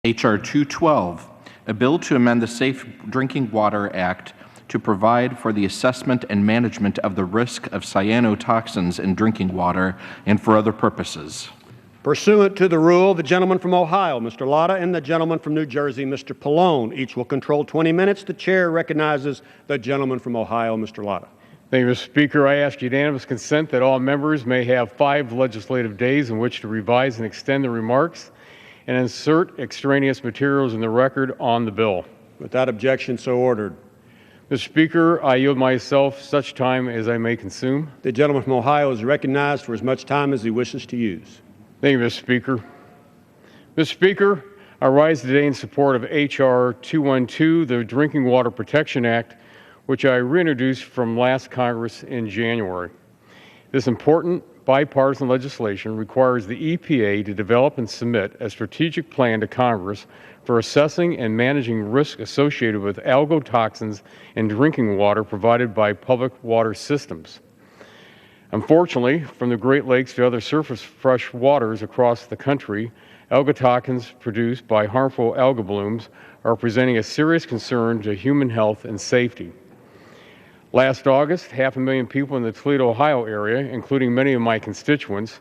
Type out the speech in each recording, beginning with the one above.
H.R. 212, a bill to amend the Safe Drinking Water Act to provide for the assessment and management of the risk of cyanotoxins in drinking water and for other purposes. Pursuant to the rule, the gentleman from Ohio, Mr. Latta, and the gentleman from New Jersey, Mr. Pallone, each will control 20 minutes. The chair recognizes the gentleman from Ohio, Mr. Latta. Thank you, Mr. Speaker. I ask unanimous consent that all members may have 5 legislative days in which to revise and extend the remarks and insert extraneous materials in the record on the bill. Without objection, so ordered. Mr. Speaker, I yield myself such time as I may consume. The gentleman from Ohio is recognized for as much time as he wishes to use. Thank you, Mr. Speaker. Mr. Speaker, I rise today in support of H.R. 212, the Drinking Water Protection Act, which I reintroduced from last Congress in January. This important bipartisan legislation requires the EPA to develop and submit a strategic plan to Congress for assessing and managing risk associated with algotoxins in drinking water provided by public water systems. Unfortunately, from the Great Lakes to other surface fresh waters across the country, algotoxins produced by harmful algal blooms are presenting a serious concern to human health and safety. Last August, 500,000 people in the Toledo, Ohio area, including many of my constituents,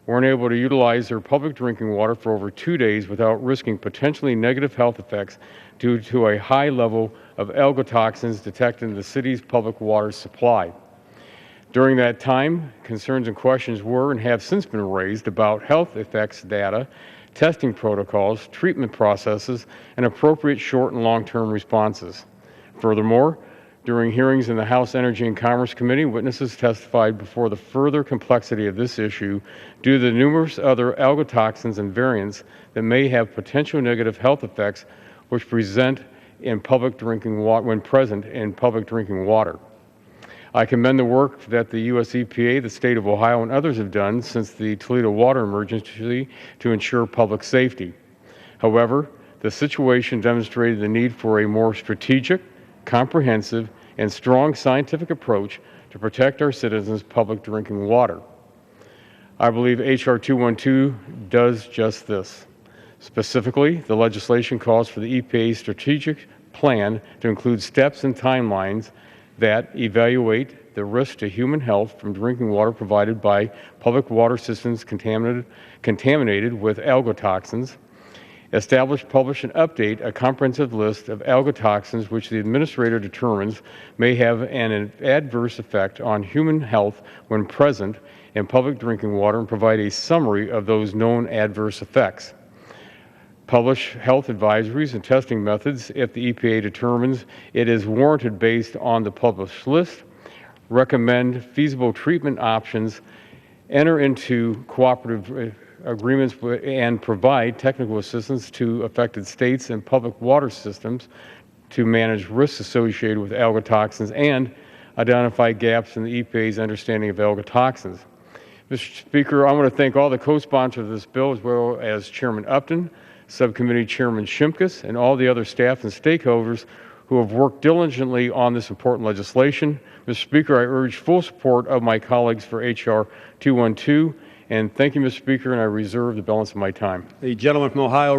weren't able to utilize their public drinking water for over 2 days without risking potentially negative health effects due to a high level of algotoxins detected in the city's public water supply. During that time, concerns and questions were and have since been raised about health effects data, testing protocols, treatment processes, and appropriate short and long-term responses. Furthermore, during hearings in the House Energy and Commerce Committee, witnesses testified before the further complexity of this issue due to the numerous other algotoxins and variants that may have potential negative health effects which present in public drinking water when present in public drinking water. I commend the work that the U.S. EPA, the state of Ohio, and others have done since the Toledo water emergency to ensure public safety. However, the situation demonstrated the need for a more strategic, comprehensive, and strong scientific approach to protect our citizens' public drinking water. I believe H.R. 212 does just this. Specifically, the legislation calls for the EPA's strategic plan to include steps and timelines that evaluate the risk to human health from drinking water provided by public water systems contaminated with algotoxins, establish, publish, and update a comprehensive list of algotoxins which the administrator determines may have an adverse effect on human health when present in public drinking water, and provide a summary of those known adverse effects. Publish health advisories and testing methods if the EPA determines it is warranted based on the published list. Recommend feasible treatment options. Enter into cooperative agreements and provide technical assistance to affected states and public water systems to manage risks associated with algotoxins and identify gaps in the EPA's understanding of algotoxins. Mr. Speaker, I want to thank all the co-sponsors of this bill, as well as Chairman Upton, Subcommittee Chairman Shimkus, and all the other staff and stakeholders who have worked diligently on this important legislation. Mr. Speaker, I urge full support of my colleagues for H.R. 212. And thank you, Mr. Speaker, and I reserve the balance of my time. The gentleman from Ohio